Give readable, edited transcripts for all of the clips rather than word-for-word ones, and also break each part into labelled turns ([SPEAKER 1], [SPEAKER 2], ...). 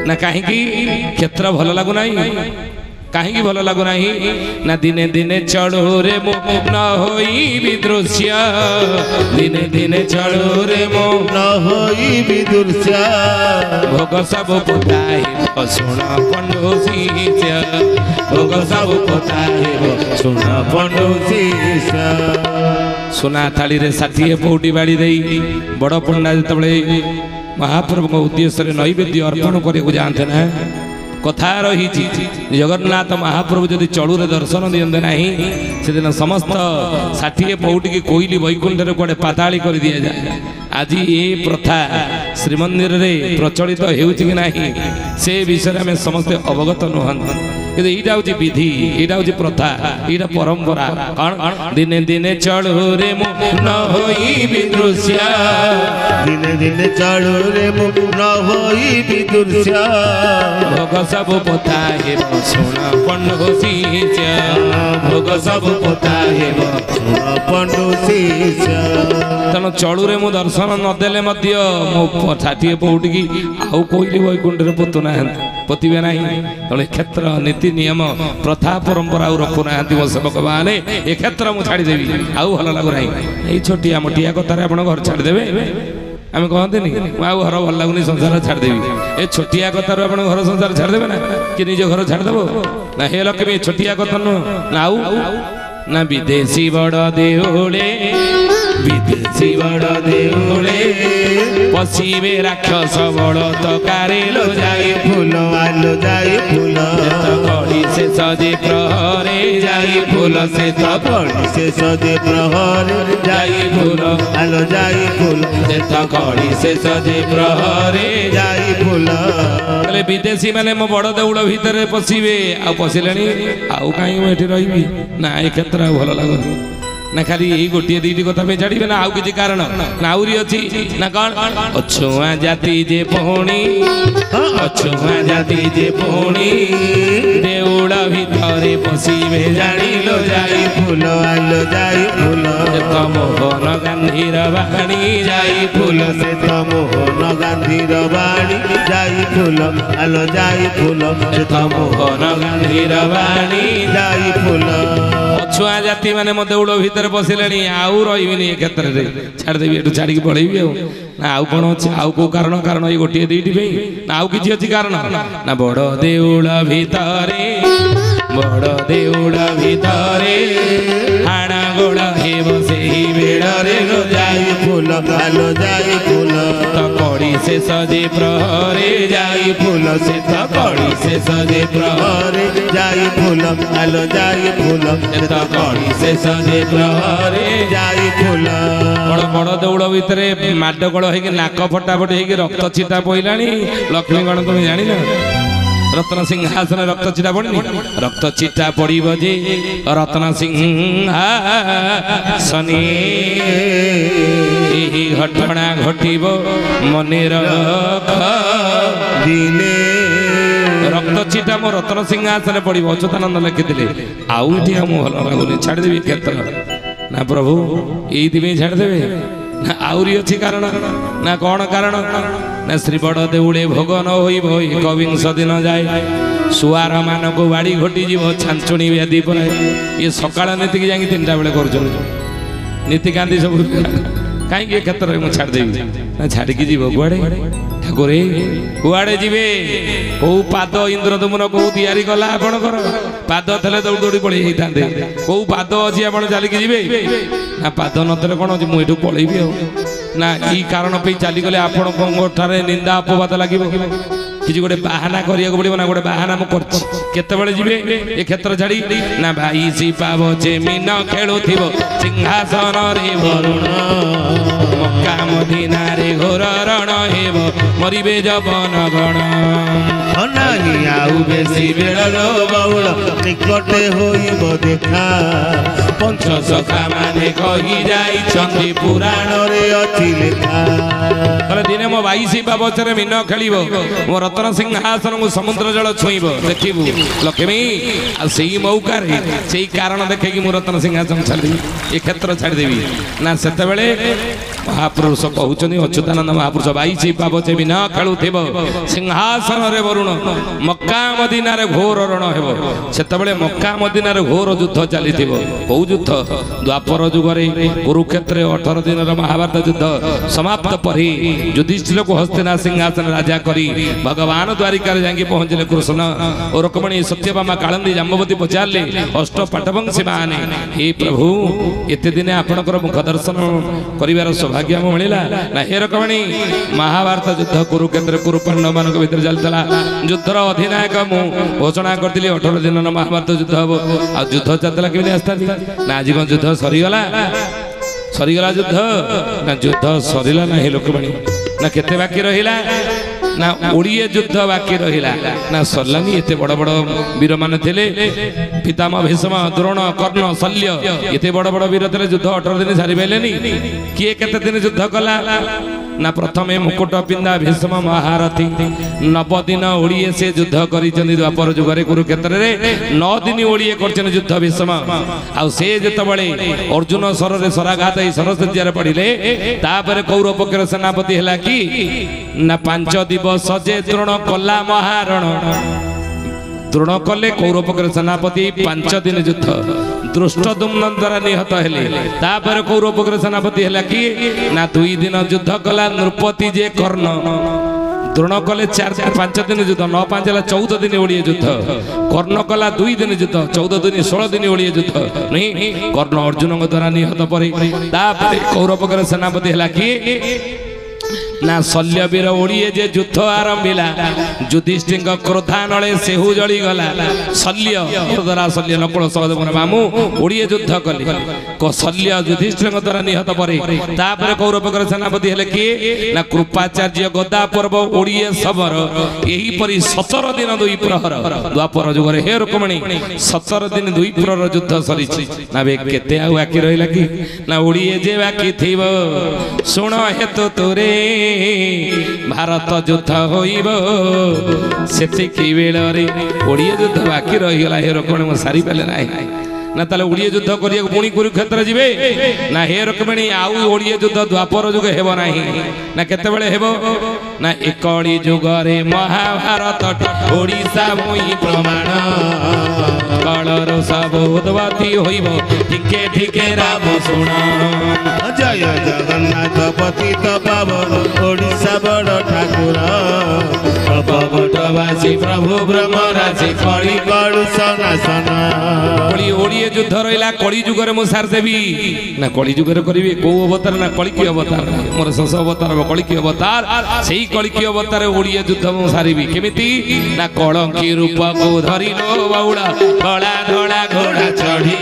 [SPEAKER 1] ना कहीं क्षेत्र भल लगुना कहीं भल लगुना ना दिने दिने चढ़ो रे न होई विदृश्य दिने दिने चढ़ो रे न होई विदृश्य भोग सब पुताई शुण पंडो शिष्य भोग सब पुताई शुण पंडो शिष्य सुना थाली रे 60 पौटी बाड़ी दे बड़ पंडा जिते महाप्रभु उद्देश्य नैवेद्य अर्पण करने जाते ना कथा रही जगन्नाथ महाप्रभु जदि चलुरे दर्शन दियंते ना से दिन समस्त 60 पौटी की कोईली वैकुंठ कड़े पाताली कर दि जाए आज ये प्रथा श्रीमंदिर रे प्रचलित होउछि कि नाही से विषय में समस्त अवगत नुहंत कि एटा होछि विधि एटा होछि प्रथा एटा परंपरा दिने दिने चढ़ो रे न होई विदृश्य दिने दिने चढ़ो रे न होई विदृश्य भोग सब पोता हेब शुण पंडो शिष्य भोग सब पोता हेब शुण पंडो शिष्य तेणु चलू रे मु दर्शन नदेले मध्य मो 60 पौटी की आउ कोईली वैकुंठ रे पोतुना पोतिबे नाही तेणु क्षेत्र नीति नियम प्रथा परंपरा रखुना मो सेवक माने ए क्षेत्र मु छाड़ी देवी आउ भल लागु नाही ए छोटिया मोटिया कथारे आपण घर छाड़ी देबे आम कहते आउ घर भल लगुनि संसार छाड़देवी ए छोटिया कथार आप घर संसार छाड़देवे ना कि निज घर छाड़देव ना हे लक्ष्मी छोटिया कथा नुह ना ना विदेशी बड़ देउले विदेशी बड़ देउले पशिबे राक्षस बड़ तकारे लो जाई फूल आलो जाई फूल कड़ी से सजे प्रहरे जाई फूल से कड़ी से सजे प्रहरे जाई फूल आलो जाई फूल से कड़ी से सजे प्रहरे जाई फूल बोले विदेशी माने मो बड़ देउल भितर पशिबे आ पशिलेनी आउ काई एठी रहिबी ना ए क्षेत्र भल लागुनी ना खाली यही गोटे दीटी कथा पे छाड़े ना आउ किसी कारण ना आउरी अच्छी ना कौन अछुआ जाति जे पुणी अछुआ जाति जे पुणी देउल भितरे पशिबे जानी लो जाई फूल आलो जाई फूल मोहन गांधीर बाणी जाई फूल से मोहन गांधीर बाणी जाई फूल आलो जाई फूल मोहन गांधीर बाणी जाई फूल अछुआ जाति माने मो देउल भितर पशिले आउ रही क्षेत्र में छाड़देवी एटू छाड़ी पड़ेबी ना आउ कौन अच्छे आउ को कारण ये गोटे दीटी ना आउ किसी अच्छी कारण ना बड़ देउल भितरे बड़ देउल भितरे हाणा गोड़ हेब सेही बेड़रे लो जाई फूल आलो जाई फूल कड़ी से सजे प्रहरे जाई फूल से कड़ी से सजे प्रहरे जाई फूल आलो जाई फूल कड़ी से सजे प्रहरे जाई फूल बड़ बड़ देउल भितरे माडगोल होइके नाक फटाफट होइके रक्त छिटा पइलानी लक्ष्मी गण तुम जानि ना रत्न सिंहासन रक्त छिटा पड़नी रक्त छिटा पड़ो जे रत्न सिंहासने यही घटना घटब मने रख दिने रक्त छिटा मो रत्न सिंहासन पड़ो अच्युतानंद लिखिले आउ ये भल लगुनि छाड़देवी क्षेत्र ना प्रभु ये छाड़देवे ना आउरी अच्छी कारण ना कौन कारण ना श्री बड़ देउले भोग न होई कविंश दिन जाए सुआर मान को बाड़ी घटी जीव छांचुणी व्याधि पर ये सकाळ नीति की जाई 3टा बेले कर नीति कांदी सब कहीं क्षेत्र में छाड़देवी ना छाड़िकी जीव कुआड़े ठाकुर कुआड़े जीवे कौ पाद इंद्रदमन कौ तैयारी कला आपणकर पाद थे दौड़ दौड़ी पड़े होता कौ पाद अच्छी आप चलिकी जी ना पाद नथले कौन अच्छे मुझे पलैबी ना ई कारण पे चलीगले आपण निंदा अपवाद लगे किसी गोटे बाहाना करिया पड़ो ना गोटे बाहाना मुझे जी ए क्षेत्र छाड़ी ना भाई सीपाव मीन खेलुव सिंहासन रे वरुण मक्का मदीना रे घोर रण हेब मरिबे जवन गण अनाही आउ बेसी बेड़लो बहुल निकटे होइब देखा पंच सखा माने कहि जाई चंदी पुराण रे अछि लेखा दिने मो 22 बाबचरे मीन खेलिबो मो रत्न रत्न सिंहासन को समुद्र जल छुईब देखिबू लक्ष्मी आ सेई मौका रे सेई कारण देखे कि मु रत्न सिंहासन छाड़ी ए क्षेत्र छाड़ी देबी ना सेते बेले महापुरुष कहउचनी अच्युतानंद महापुरुष बाईची पाबचे बिना खेलुथिब सिंहासन रे वरुण मक्का मदीना रे घोर रण हेबो सेते बेले मक्का मदीना रे घोर युद्ध चलीथिबो को युद्ध द्वापर युग रे कुरुक्षेत्र 18 दिन रे महाभारत युद्ध समाप्त परि युधिष्ठिर को हस्तिना सिंहासन राजा करी भगवान द्वारिका रे जांगी पहुंचले कृष्ण और रुक्मिणी सत्यभामा कालिंदी जाम्बवती पचारले अष्ट पाटवंशी माने हे प्रभु एते दिने आपनकर मुख दर्शन करिवार सौभाग्य मिला ना हे रुक्मिणी महाभारत युद्ध कुरुक्षेत्र कुरुपांडव मानक भीतर चलतला युद्धर अधिनायक मु घोषणा करथिली 18 दिन महाभारत युद्ध हबो आ युद्ध चलतला केमि आस्तादी ना आज कोन युद्ध सरीगला युद्ध ना युद्ध सरीला ना हे रुक्मिणी ना केते बाकी रहिला ना ओडिए युद्ध बाकी रहिला ना सरलानी एते बड़ बड़ वीर माने थिले पितामह भीष्म द्रोण कर्ण शल्य एते बड़ बड़ वीर थिले युद्ध 18 दिन सारी बेलेनी किए केते दिन युद्ध कला ना प्रथमे मुकुट पिंदा भीष्म महारथी 9 दिन ओडिए से युद्ध करिचंदी द्वापर जुगरे कुरुक्षेत्र रे 9 दिन ओडिए करचन युद्ध भीष्म आ से जत बळे अर्जुन सर रे सराघात ए सरसज्या रे पडिले तापर कौरव पक्षर सेनापति हला की ना 5 दिवस जे द्रोण कला महारण द्रोण कले कौरव पक्षर सेनापति 5 दिन युद्ध दृष्टदुम्न द्वारा निहत हेले तापर कौरव पक्षर सेनापति हला की ना 2 दिन युद्ध कला नृपति जे कर्ण द्रोण कले 5 दिन युद्ध 9 5 14 दिन ओडिए युद्ध कर्ण कला 2 दिन युद्ध 14 दिन 16 दिन ओडिए युद्ध नहीं कर्ण अर्जुन द्वारा निहत परे तापर कौरव पक्षर सेनापति हला की ना शल्य वीर ओडिए जे युद्ध आरंभिला युधिष्ठिर क्रोधा नळे सेहु जळी गला शल्य द्वारा शल्य नकुल सहदेव मामू ओडिए युद्ध कले को शल्य युधिष्ठिर द्वारा निहत परे तापर कौरव पक्षर सेनापति हेले कि ना कृपाचार्य गदा पर्व ओडिए समर एही परि 17 दिन 2 प्रहर द्वापर जुग रे हे रुक्मिणी 17 दिन 2 प्रहर युद्ध सरीछि ना बे केते आ बाकी रहिला कि ना ओडिए जे बाकी थिबो सुण हेतु तोरे भारत युद्ध होइब सेतिकी बेलरे ओडिए युद्ध बाकी रही गला हे रुक्मिणी म सारी पेले नाही ना ताले ओडिए युद्ध करिया पुणी कुरुक्षेत्र जिवे ना हे रुक्मिणी आउ ओडिए युद्ध द्वापर युग हेबो नाही ना केते बेले हेबो ना एकड़ी युग रे महाभारत ओडिसा मोई प्रमाण कलर सब उद्वती होइबो ठीके ठीके राम सुण
[SPEAKER 2] जय जगन्नाथ पति पावन ओडिसा बड़ ठाकुर
[SPEAKER 1] पवटवासी प्रभु ब्रह्मराशि कଳି
[SPEAKER 2] कड़ू सनासन
[SPEAKER 1] ओडिए युद्ध रहिला कଳି युग रे मु सार देबी ना कଳି युग रे करिवे को अवतार ना कଳି की अवतार मोर शश अवतार कଳି की अवतार सेही कଳି की अवतार ओडिए युद्ध मु सारिबी केमिति ना कलंकी रूप को धरिलो बाउला कला धड़ा घोड़ा चढ़ी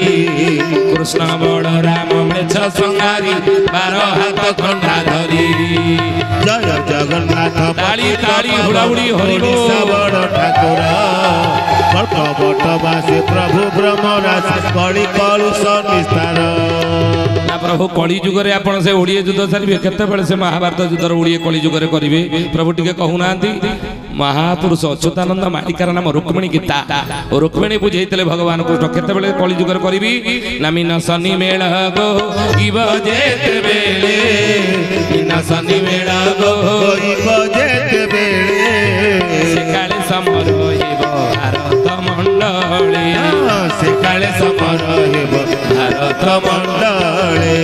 [SPEAKER 1] कृष्ण बड़ राम मेछ संहारी 12 हाथ खंडा धरी
[SPEAKER 2] जय जगन्नाथ
[SPEAKER 1] ताली ताली हुड़ाहुड़ी हरिबो
[SPEAKER 2] बड़ ठाकुर कल्पवटवासी प्रभु ब्रह्मराशि कଳି कलुष निस्तार
[SPEAKER 1] ना प्रभु कଳି युग रे आपण से ओडिए युद्ध सारिबे केते बेले से महाभारत युद्ध ओडिए कଳି युग रे करिवे प्रभु टिके कहउनांती महापुरुष अच्युतानंद मालिकार नाम रुक्मिणी गीता रुक्मिणी बुझेइतले भगवान कृष्ण केते बेले कଳି युग रे करिबी ना मीन शनि मेळ गो इब जेते बेले मीन शनि मेळ गो
[SPEAKER 2] इब जेते बेले
[SPEAKER 1] से काले समर हेबो भारत मंडळे
[SPEAKER 2] से काले समर हेबो भारत मंडळे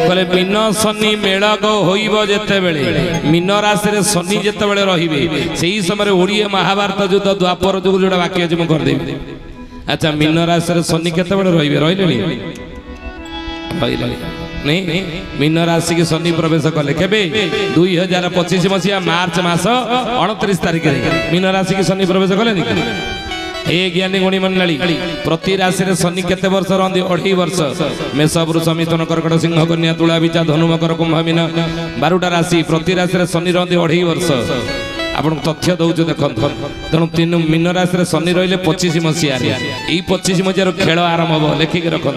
[SPEAKER 1] बोले मीन शनि मेळ गो होइब जेते बेले मीन राशि रे शनि जेते बेले रहिबे सेही समय ओडिए महाभारत युद्ध द्वापर युग जोड़ा बाकी अछि म कर देबी अच्छा मीन राशि रे शनि केते बेले रहिबे रहिलेनी नहीं मीन राशि के शनि प्रवेश कले केबे 2025 मसिया मार्च मास 29 तारिख रे मीन राशि के शनि प्रवेश कले नि हे ज्ञानी गुणी मंडली प्रति राशि रे शनि केते वर्ष रहंदी 2.5 वर्ष मेष वृष मिथुन कर्कट सिंह कन्या तुला विचा धनु मकर कुंभ मीन 12टा राशि प्रति राशि रे शनि रहंदी 2.5 वर्ष आपण तथ्य दउछ देखन तेणु 3 मीन राशि रे शनि रहिले 25 मसिया रे एई 25 मसिया रो खेल आरंभ हो लेखि के रखन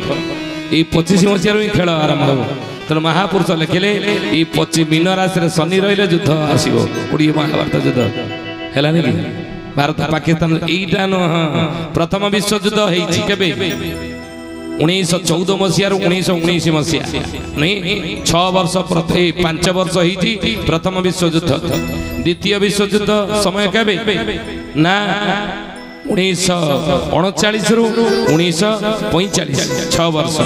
[SPEAKER 1] एई 25 मसिया रो खेल आरंभ हो तेणु महापुरुष लिखिले एई 25 मीन राशि रे शनि रहिले युद्ध आसीबो ओडिए महाभारत युद्ध ହେଲାନି କି ଭାରତ ପାକିସ୍ତାନ ଏଇଟା ନୁହଁ ପ୍ରଥମ ବିଶ୍ୱଯୁଦ୍ଧ ହେଇଛି କେବେ 1914 ମସିହାରୁ 1919 ମସିହା ନାଇଁ 6 ବର୍ଷ 5 ବର୍ଷ ହେଇଛି ପ୍ରଥମ ବିଶ୍ୱଯୁଦ୍ଧ ଦ୍ୱିତୀୟ ବିଶ୍ୱଯୁଦ୍ଧ ସମୟ କେବେ ନା 1939 ରୁ 1945 6 ବର୍ଷ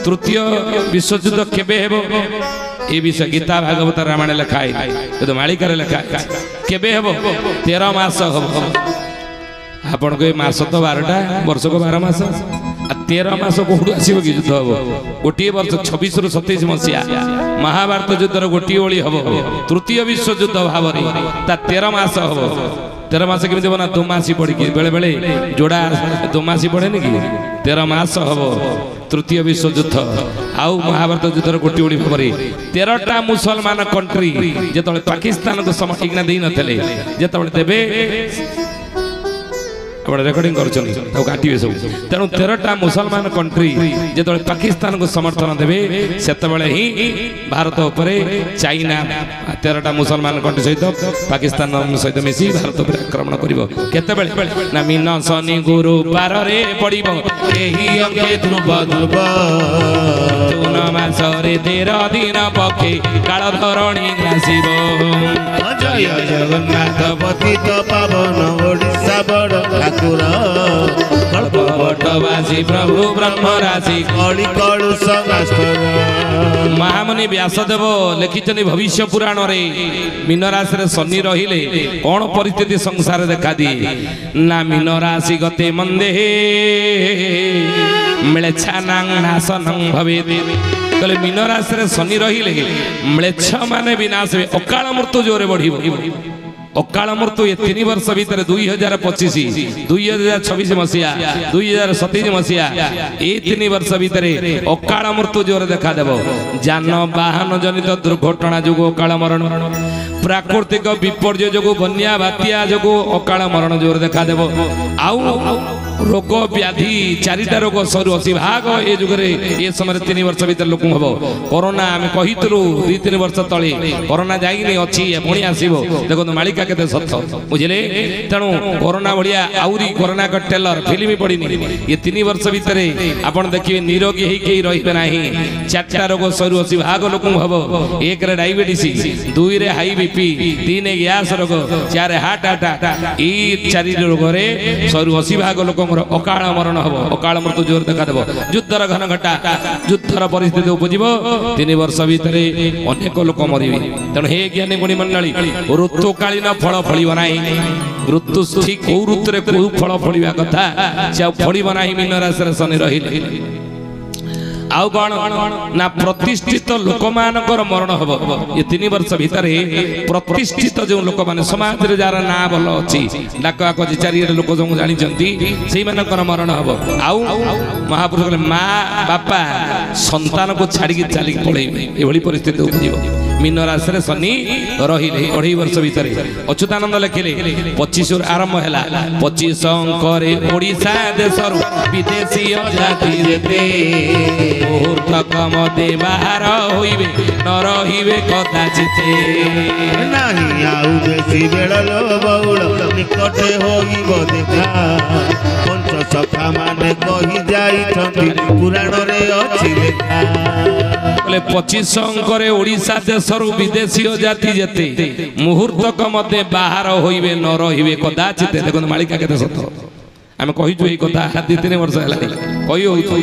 [SPEAKER 1] ତୃତୀୟ ବିଶ୍ୱଯୁଦ୍ଧ କେବେ ହେବ ଏ ବିଷୟ ଗୀତା ଭାଗବତ ରାମାୟଣ ଲେଖା ହେଇଛି ମାଳିକାରେ ଲେଖା କେବେ ହେବ 13 ମାସ ହେବ ଆପଣଙ୍କ ଏ ମାସ ତ 12ଟା ବର୍ଷକୁ 12 ମାସ 13 ମାସ କୋଉଠୁ ଆସିବ କି ଯୁଦ୍ଧ ହବ ଗୋଟିଏ ବର୍ଷ 26 ରୁ 27 ମସିହା ମହାଭାରତ ଯୁଦ୍ଧର ଗୋଟିଏ ଓଳି ହବ ତୃତୀୟ ବିଶ୍ୱଯୁଦ୍ଧ ଭାବରେ ତା 13 ମାସ ହବ 13 ମାସ କେମିତି ହବ ନା ଦୁମାସି ପଡିକି ବେଳେ ବେଳେ ଯୋଡା ଦୁମାସି ପଡେନି କି 13 ମାସ ହବ ତୃତୀୟ ବିଶ୍ୱଯୁଦ୍ଧ ଆଉ ମହାଭାରତ ଯୁଦ୍ଧର ଗୋଟିଏ ଓଳି ଭାବରେ 13ଟା ମୁସଲମାନ କଣ୍ଟ୍ରି ଯେତେବେଳେ ପାକିସ୍ତାନକୁ ସମର୍ଥନ ଦେଇ ନଥିଲେ ଯେତେବେଳେ ଦେବେ ଆପଣ ରେକର୍ଡିଂ କରୁଛନ୍ତି ତାକୁ କାଟିବେ ସବୁ ତେଣୁ 13ଟା ମୁସଲମାନ କଣ୍ଟ୍ରି ଯେତେବେଳେ ପାକିସ୍ତାନକୁ ସମର୍ଥନ ଦେବେ ସେତେବେଳେ ହିଁ ଭାରତ ଉପରେ ଚାଇନା 13ଟା ମୁସଲମାନ କଣ୍ଟ୍ରି ସହିତ ପାକିସ୍ତାନ ସହିତ ମିଶି ଭାରତ ଉପରେ ଆକ୍ରମଣ କରିବ କେତେବେଳେ ନା ମିନ ଶନି ଗୁରୁ ପାରରେ ପଡ଼ିବ ଏହି ଅଙ୍ଗେ ଧ୍ରୁବ ଧ୍ରୁବ ତୁନ ମାସରେ 13 ଦିନ ପକ୍ଷେ କାଳ ଧରଣୀ ଗ୍ରାସିବ
[SPEAKER 2] ଜୟ ଜଗନ୍ନାଥ ପତିତ ପାବନ ଓଡ଼ିଶା ବଡ଼ ଠାକୁର
[SPEAKER 1] କଳ୍ପବଟବାସୀ ପ୍ରଭୁ ବ୍ରହ୍ମ ରାଶି
[SPEAKER 2] କଳି କଳୁଷ
[SPEAKER 1] ମହାମୁନି ବ୍ୟାସଦେବ ଲେଖିଛନ୍ତି ଭବିଷ୍ୟ ପୁରାଣରେ ମୀନ ରାଶିରେ ଶନି ରହିଲେ କଣ ପରିସ୍ଥିତି ସଂସାର ଦେଖାଦିଏ ନା ମୀନ ରାଶି ଗତେ ମନ୍ଦେ ମିଳେଚ୍ଛାନାଂ ନାଶନଂ ଭବେତ୍ କହିଲେ ମୀନ ରାଶିରେ ଶନି ରହିଲେ ମ୍ଲେଚ୍ଛ ମାନେ ବିନାଶ ହେବେ ଅକାଳ ମୃତ୍ୟୁ ଜୋରେ ବଢିବ ଅକାଳ ମୃତ୍ୟୁ ଏ 3 ବର୍ଷ ଭିତରେ 2025 2026 ମସିହା 2027 ମସିହା ଏ 3 ବର୍ଷ ଭିତରେ ଅକାଳ ମୃତ୍ୟୁ ଜୋରେ ଦେଖାଦେବ ଯାନବାହନ ଜନିତ ଦୁର୍ଘଟଣା ଯୋଗୁଁ ଅକାଳ ମରଣ ପ୍ରାକୃତିକ ବିପର୍ଯ୍ୟୟ ଯୋଗୁଁ ବନ୍ୟା ବାତ୍ୟା ଯୋଗୁଁ ଅକାଳ ମରଣ ଜୋରେ ଦେଖାଦେବ ଆଉ ରୋଗ ବ୍ୟାଧି 4ଟା ରୋଗ 80 ଭାଗ ଏ ଯୁଗରେ ଏ ସମୟରେ 3 ବର୍ଷ ଭିତରେ ଲୋକ ହବ କରୋନା ଆମେ କହିଥିଲୁ 2-3 ବର୍ଷ ତଳେ କରୋନା ଯାଇନି ଅଛି ପୁଣି ଆସିବ ଦେଖନ୍ତୁ ମାଳିକା କେତେ ସତ ବୁଝିଲେ ତେଣୁ କରୋନା ଭଳିଆ ଆଉରି କରୋନା କ ଟ୍ରେଲର ଫିଲ୍ମ ପଡ଼ିନି ଏ 3 ବର୍ଷ ଭିତରେ ଆପଣ ଦେଖିବେ ନିରୋଗୀ ହେଇକି ରହିବେ ନାହିଁ 4ଟା ରୋଗ 80 ଭାଗ ଲୋକ ହବ 1 ରେ ଡାଇବେଟିସ୍ 2 ରେ ହାଇ ବିପି 3 ରେ ଗ୍ୟାସ ରୋଗ 4 ରେ ହାର୍ଟ ଆଟାକ ଏଇ 4 ରୋଗରେ 80 ଭାଗ ଲୋକ ଅକାଳ ମରଣ ହବ ଅକାଳ ମୃତ୍ୟୁ ଜୋର ଦେଖାଦେବ ଯୁଦ୍ଧର ଘନ ଘଟା ଯୁଦ୍ଧର ପରିସ୍ଥିତି ଉପଜିବ 3 ବର୍ଷ ଭିତରେ ଅନେକ ଲୋକ ମରିବେ ତେଣୁ ହେ ଜ୍ଞାନୀ ଗୁଣୀ ମଣ୍ଡଳୀ ଋତୁକାଳୀନ ଫଳ ଫଳିବ ନାହିଁ ଋତୁ ଠିକ କୋଉ ଋତୁରେ କୋଉ ଫଳ ଫଳିବା କଥା ସେ ଆଉ ଫଳିବ ନାହିଁ ମୀନ ରାଶିରେ ଶନି ରହିଲେ ଆଉ କଣ ନା ପ୍ରତିଷ୍ଠିତ ଲୋକମାନଙ୍କର ମରଣ ହବ ଏ 3 ବର୍ଷ ଭିତରେ ପ୍ରତିଷ୍ଠିତ ଯେଉଁ ଲୋକମାନେ ସମାଜରେ ଯାହାର ନାଁ ଭଲ ଅଛି ଡାକ ଆକଜି ଚାରିଆଡେ ଲୋକ ସବୁ ଜାଣିଛନ୍ତି ସେଇମାନଙ୍କର ମରଣ ହବ ଆଉ ମହାପୁରୁଷ କହିଲେ ମା ବାପା ସନ୍ତାନକୁ ଛାଡ଼ିକି ଚାଲିକି ପଳେଇବେ ଏଭଳି ପରିସ୍ଥିତି ଉପଜିବ ମୀନ ରାଶିରେ ଶନି ରହିଲେ 2.5 ବର୍ଷ ଭିତରେ ଅଚ୍ୟୁତାନନ୍ଦ ଲେଖିଲେ 25 ରୁ ଆରମ୍ଭ ହେଲା 25 ଅଙ୍କରେ ଓଡ଼ିଶା ଦେଶରୁ ବିଦେଶୀ ଜାତି ଯେତେ ମୁହୂର୍ତ୍ତକ ମତେ ବାହାର ହୋଇବେ ନ ରହିବେ କଦାଚିତେ
[SPEAKER 2] ନାହିଁ ଆଉ ବେଶୀ ବେଳ ଲୋ ବଉଳ ନିକଟେ ହୋଇବ ଦେଖା ପଞ୍ଚ ସଖା ମାନେ କହି ଯାଇଛନ୍ତି ପୁରାଣରେ ଅଛି ଲେଖା
[SPEAKER 1] 25 ଅଙ୍କରେ ଓଡ଼ିଶା ଦେଶରୁ ବିଦେଶୀ ଜାତି ଯେତେ ମୁହୂର୍ତ୍ତକ ମତେ ବାହାର ହୋଇବେ ନ ରହିବେ କଦାଚିତେ ଦେଖନ୍ତୁ ମାଳିକା କେତେ ସତ ଆମେ କହିଛୁ ଏଇ କଥା 2-3 ବର୍ଷ ହେଲା କହି ହଉଛୁ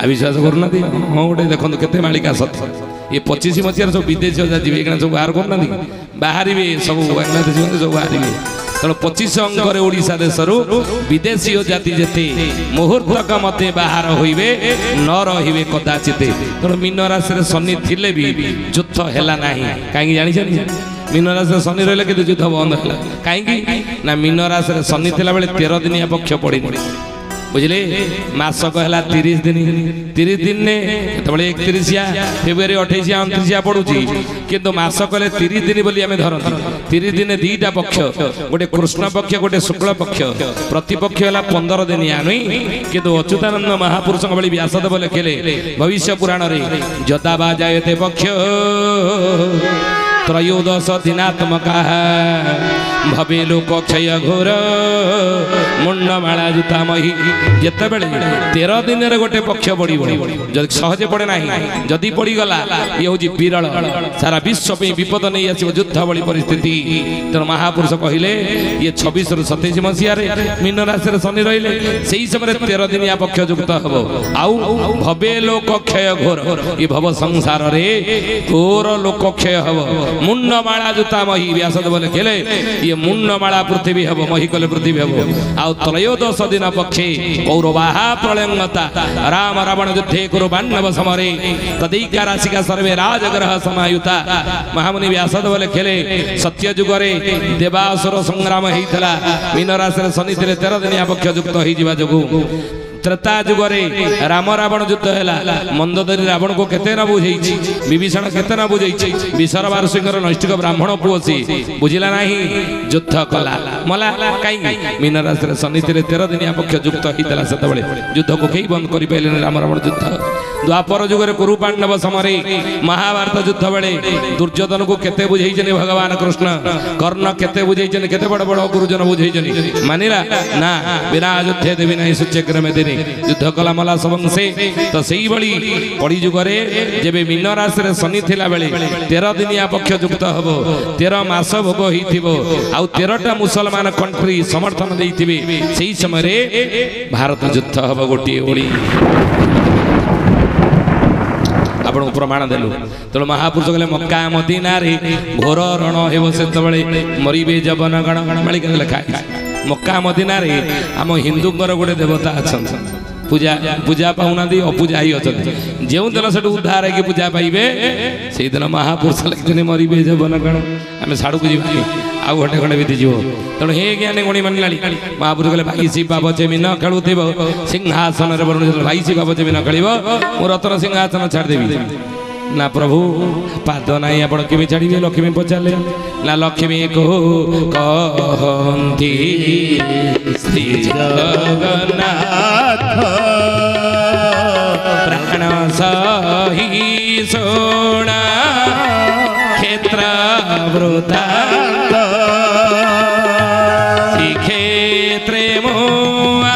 [SPEAKER 1] ବିଶ୍ୱାସ କରୁନାହାନ୍ତି ହଁ ଗୋଟେ ଦେଖନ୍ତୁ କେତେ ମାଳିକା ସତ ଏ 25 ମସିହାରେ ସବୁ ବିଦେଶୀ ଯିବେ ଏଇନା ସବୁ ବାହାର କରୁନାହାନ୍ତି ବାହାରିବେ ସବୁ ବାଂଲାଦେଶୀ ସବୁ ବାହାରିବେ ତେଣୁ 25 ଅଙ୍କରେ ଓଡ଼ିଶା ଦେଶରୁ ବିଦେଶୀ ଜାତି ଯେତେ ମୁହୂର୍ତ୍ତକ ମତେ ବାହାର ହୋଇବେ ନ ରହିବେ କଦାଚିତେ ତେଣୁ ମୀନ ରାଶିରେ ଶନି ଥିଲେ ବି ଯୁଦ୍ଧ ହେଲା ନାହିଁ କାହିଁକି ଜାଣିଛନ୍ତି ମୀନ ରାଶିରେ ଶନି ରହିଲେ କିନ୍ତୁ ଯୁଦ୍ଧ ବନ୍ଦ ହେଲା କାହିଁକି ନା ମୀନ ରାଶିରେ ଶନି ଥିଲା ବେଳେ 13 ଦିନିଆ ପକ୍ଷ ପଡ଼ିନି ବୁଝିଲେ ମାସକ ହେଲା 30 ଦିନ 30 ଦିନରେ ଯେତେବେଳେ 31 ଫେବୃଆରୀ 28 29 ପଡୁଛି କିନ୍ତୁ ମାସକ ହେଲେ 30 ଦିନ ବୋଲି ଆମେ ଧରନ୍ତି 30 ଦିନେ 2ଟା ପକ୍ଷ ଗୋଟେ କୃଷ୍ଣ ପକ୍ଷ ଗୋଟେ ଶୁକ୍ଳ ପକ୍ଷ ପ୍ରତିପକ୍ଷ ହେଲା 15 ଦିନିଆ ନୁହେଁ କିନ୍ତୁ ଅଚ୍ୟୁତାନନ୍ଦ ମହାପୁରୁଷଙ୍କ ଭଳି ବ୍ୟାସଦେବ ଲେଖିଲେ ଭବିଷ୍ୟ ପୁରାଣରେ ଯଦା ବା ଜାୟତେ ପକ୍ଷ ତ୍ରୟୋଦଶ ଦିନାତ୍ମକା भवे लोक क्षय घोर मुंडमाला जूता मही जिते बड़े 13 दिन गोटे पक्ष पड़ी जदि सहजे पड़े ना जदि पड़ीगला ये हूँ विरल सारा विश्व विपद नहीं आस युद्ध भली परिस्थिति तेणु महापुरुष कहले ये 26 रु 27 मसीह मीन राशि शनि रहिले से समय 13 दिनिया पक्ष युक्त हम आउ भवे लोक क्षय घोर ये भव संसार रे घोर लोक क्षय हम मुंडमाला जूता मही व्यासदेव बोले खेले ये मुंडमाला पृथ्वी हम मही कले पृथ्वी हम आउ त्रयोदश दिन पक्षे कौरवाहा प्रलयंगता राम रावण युद्धे कुरु पांडव समरे तदैका राशिका सर्वे राजग्रह समायुता महामुनि व्यासदेव बोले खेले सत्य जुगरे देवासुर संग्राम होता मीन राशि शनि 13 दिनिया पक्ष युक्त हो जोगु त्रेता जुगरे राम रावण युद्ध है मंदोदरी रावण को केते न बुझे विभीषण केते न बुझे विशरवार सिंह नैष्ठिक ब्राह्मण पुओ सी बुझिला नाही युद्ध कला मला काई मीन राशि शनि 13 दिनिया पक्ष युक्त होता से युद्ध को कई बंद कर पारे राम रावण युद्ध द्वापर जुगरे कुरु पांडव समरे महाभारत युद्ध बेले दुर्योधन को केते बुझे भगवान कृष्ण कर्ण केते बुझे केते बड़ बड़ गुरुजन बुझे मानिला ना बिना युद्धे देवी नहीं सूच्यक्रमे दिन युद्ध कला मला सबंसे तो सही बड़ी कड़ी जुगरे जेबे मीन राशि शनि थिला बेले 13 दिनिया पक्ष युक्त हबो 13 मास भोग होइथिबो आउ 13टा मुसलमान कंट्री समर्थन देइथिबे सेही समय रे भारत युद्ध हबो गोटी ओडी आपण प्रमाण देलु तेणु महापुरुष कहले मक्का मदीना रे घोर रण हेबो सेतबेले मरिबे जवन गण मालिक लेखा मक्का मदीना रे आम हिंदूंकर गोटे देवता अछन पूजा पूजा पाउना दी अपूजा ही अछन जेउ दिन सेठ उद्धार है पूजा पाइबे से दिन महापुरुष लिखने मरिबे जवन गण आम साड़ू को जीवा आउ घटे खंडे बीती जीव तेणु हे ज्ञानी गुणी मानिलाणी महापुरुष कहले भाई शिव बाबा चेमी न खेलुथिब सिंहासन रे वरुण भाई शिव बाबा चेमी न खेलिब मो रत्न सिंहासन छाड़ देबी ना प्रभु पाद नाई आपण केमी छाड़िबे लक्ष्मी पचारले ना लक्ष्मी को कहंती श्री जगन्नाथ प्राण सही सोना क्षेत्र वृतांत श्रीक्षेत्रे मोआ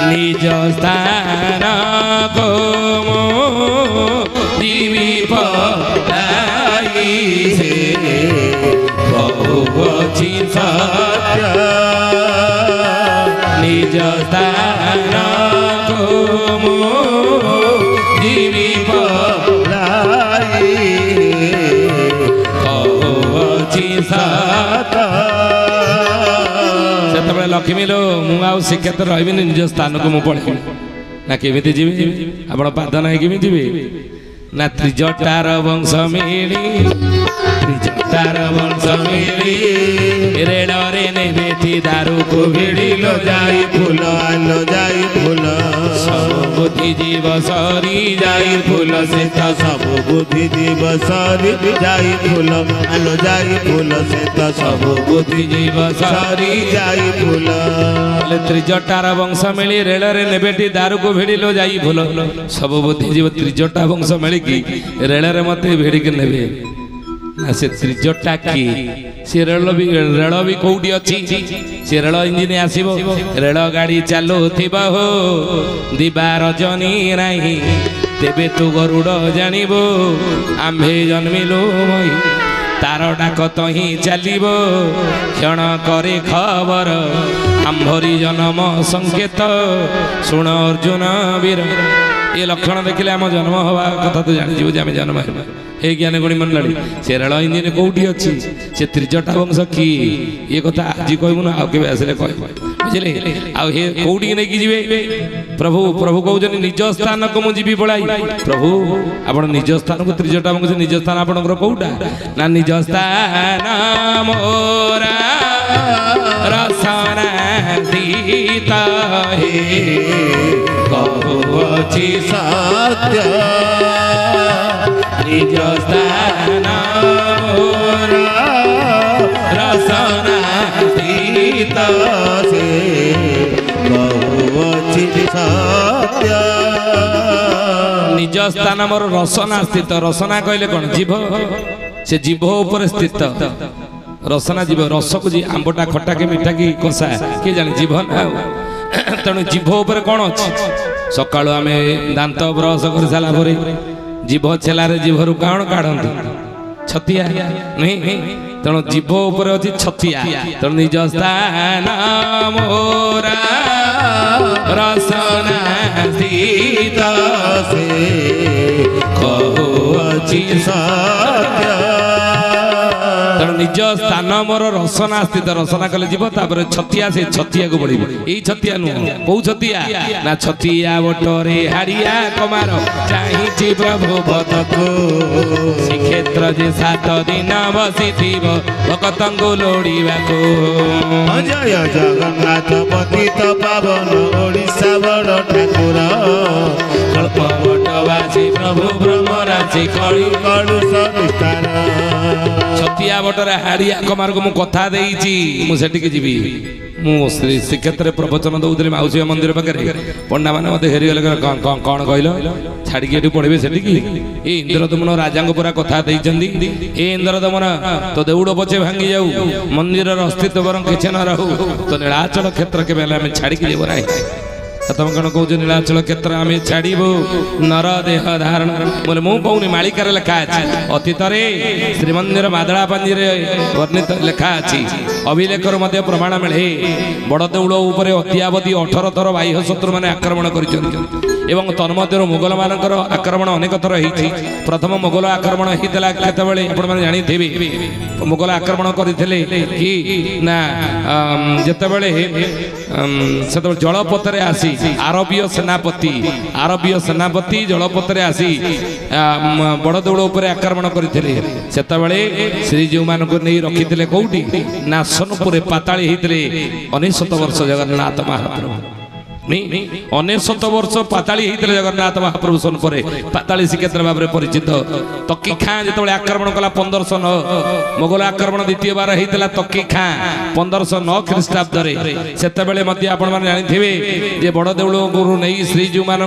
[SPEAKER 1] निज स्थान को जीवी पलाई से बहु अच्छी सत्य निज स्थान को जीवी पलाई बहु अच्छी सत्य लक्ष्मी लो मुझे श्रीक्षेत्र रही निज स्थान को मुझे ना केमी जी आप पाद ना केमी जी ना त्रिजटार वंश मिली त्रिजटार वंश मिली रेड़ रे ने बेटी दारू को भिड़ी लो जाई फूल आलो जाई फूल सब बुद्धि जीव सरी जाई फूल से तो सब बुद्धि जीव सरी जाई फूल आलो जाई फूल से तो सब बुद्धि जीव सरी जाई फूल त्रिजटार वंश मिली रेड़ रे ने बेटी दारू को भिड़ी लो जाई फूल सब बुद्धि जीव त्रिजटा वंश मिली की रेड़ रे मत भिड़ी के नेबे ना से त्रिजटा की से रेल भी कौटी अच्छी से रेल इंजिन आसब रेल गाड़ी चालू थिबा हो दिबा रजनी नाही तेबे तू गरुड़ जानिबो आम्भे जन्मिलु मई तार डाक तही चलिबो क्षण करे खबर आम्भरी जन्म संकेत सुन अर्जुन वीर ये लक्षण देखिले आम जन्म हवा कथा तो जानी जीव आम जन्म हे ज्ञानी गुणी मन लड़ी से रेल इंजिन कौटी अच्छी से त्रिजटा वंश की ये कथा आज कहबू ना आउ के आसले कह बुझे आउ हे कौटी नहीं कि जीवे प्रभु प्रभु कहते निज स्थान को मुझी पढ़ाई प्रभु आप निज स्थान को त्रिजटा वंश निज स्थान आपंकर कौटा ना निज स्थान मोरा रसना सीता हे कहूची सत्य निज स्थान मोरा रसना सीता से कहूची सत्य निज स्थान मोर रसना स्थित रसना कहले कौन जीभ से जीभ ऊपर स्थित रसना जीभ रस को जी आंबटा खट्टा के मीठा की कषा किए जाने जीभ ना तेणु जीभ ऊपर कौन अच्छी सकाळु आम दांत ब्रश कर सारा पर जीभ छेलार जीभर कौन काढ़ती छतिया नहीं तेणु जीभ ऊपर अच्छी छतिया तेणु निज स्थान मोरा रसना स्थित
[SPEAKER 2] से कहुअछि सत्य
[SPEAKER 1] तेणु निज स्थान मोर रसना स्थित रसना कले जीव तापर छतिया से छतिया को बढ़िब यही छतिया नुह कौ छतिया ना छतिया बटरे हाड़िया कमार चाहि प्रभु पदको श्रीक्षेत्र जे 7 दिन बसिथिब भक्तंगु लोड़िबाको
[SPEAKER 2] जय जगन्नाथ पतित पावन ओडिशा बड़ ठाकुर
[SPEAKER 1] कल्पवटवासी प्रभु ब्रह्मराशि कଳି
[SPEAKER 2] कलुष विस्तार
[SPEAKER 1] छतिया बटरे हाड़िया कमार को मु कथा देइछि मु सेटिके जीवी मु श्रीक्षेत्र प्रवचन दउतले माउसी मंदिर पाखरे पंडा माने मते हेरि गले कौन कहलो छाड़ी के पढ़बे सेटिकी ए इंद्रदमन राजा पूरा कथा देइछंदी ए इंद्रदमन तो देउड़ पछे भांगी जाऊ मंदिर अस्तित्व बरं किछ न रहू तो नीलाचल क्षेत्र के बेला में छाड़ी के जेबो नाही तुम कौन कौच नीलाचल क्षेत्र आम छाड़बू नर देह धारण बोले मु कौनी मालिकार लेखा अच्छी अतीत श्रीमंदिर मादड़ा पांजी वर्णित लेखा अच्छी अभिलेखर प्रमाण मिले बड़ देउल उपर अत्यावधि 18 थर बाह्य शत्रु मैंने आक्रमण कर तन्मध्य मुगल मानकर आक्रमण अनेक थर होती प्रथम मुगल आक्रमण होता केतबेले आपण मैंने जानी मुगल आक्रमण करते कि ना जितेबले जलपथरे आसी आरबीय सेनापति जलपथरे आसी बड़देउल उपर आक्रमण करते श्रीजीव मान नहीं रखी कौटी ना सोनपुर पाताली होते 19 वर्ष जगन्नाथ महाप्रभु 19 वर्ष पाताली होते जगन्नाथ महाप्रभु सोनपुर पाताली श्रीक्षेत्र भाव में परिचित तकी खाँ जो आक्रमण कला 1509 मुगल आक्रमण द्वितीय बार होता तकी खाँ 1509 ख्रीष्टाब्द से जानी जे बड़ देउल गुरु नहीं श्रीजीव मान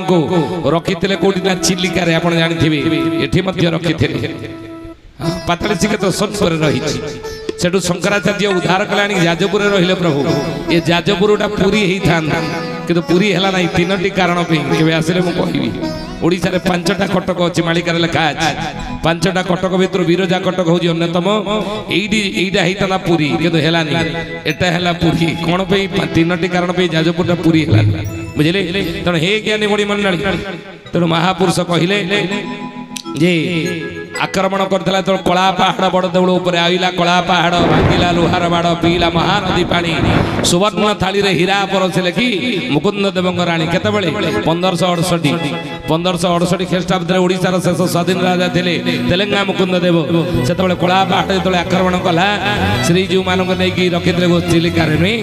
[SPEAKER 1] रखी कौटी ना चिलिका आप जानी ये रखी पाताली श्रीक्षेत्र सोनपुर रही सेठू शंकराचार्य उद्धार कला जाजपुर रहिले प्रभु ये जाजपुरटा पूरी होता किंतु पूरी है ना 3टी कारण के आसिले मुझे ओडिशा रे 5टा कटक अच्छी मालिकार लेखा अच्छी 5टा कटक भितर विरजा कटक हूँ अन्यतम यहीटा होता पूरी किंतु है एटा है पूरी कौन 3टी कारण जाजपुरटा पूरी है बुझे तेणु हे ज्ञानी बड़ी मंडली तेणु महापुरुष कहले जे आक्रमण करता तो कला पहाड़ बड़ देउल उपर आइला कला पहाड़ भांगिला लुहार बाड़ पीला महानदी पानी सुवर्ण थाली रे हीरा परसिले कि मुकुंद देवंग राणी केतबेले 1568 ख्रीष्टाब्द ओडिशार शेष स्वाधीन राजा थिले तेलंगा मुकुंद देव सेतबेले कला पहाड़ जेतबेले आक्रमण कला श्रीजीव मानक नेकी रखिथिले चिलिकार नुई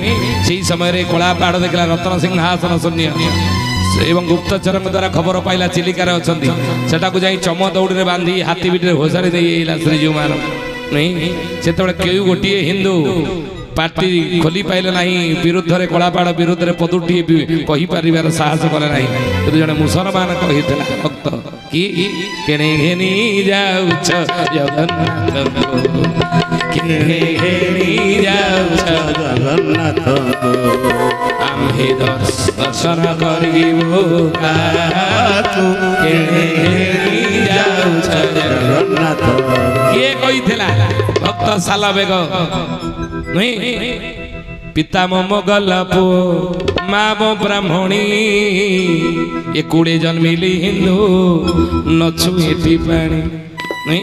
[SPEAKER 1] सेही समय रे कला पहाड़ देखला रत्न सिंहासन शून्य एवं गुप्तचर द्वारा खबर पाइला चिलिकार अच्छा को जाई चम दौड़ बांधी हाथी बिटे घोषारी देला श्रीजीव मान नहीं से क्यों गोटे हिंदू पार्टी खोली पाइले ना विरुद्ध में कलापाड़ विरुद्ध में पदुटी कहीपर साहस कले ना कि जड़े मुसलमान कही भक्त कि केणे घेनी जाउछ
[SPEAKER 2] जगन्नाथ
[SPEAKER 1] आम्हे दर्शन करिबो
[SPEAKER 2] जगन्नाथ
[SPEAKER 1] किए कहिथिला भक्त साला बेग नहीं पिता मो मोगल पु माँ मो ब्राह्मणी ये कूड़े जन्मिली हिंदू नछु एटी पानी नहीं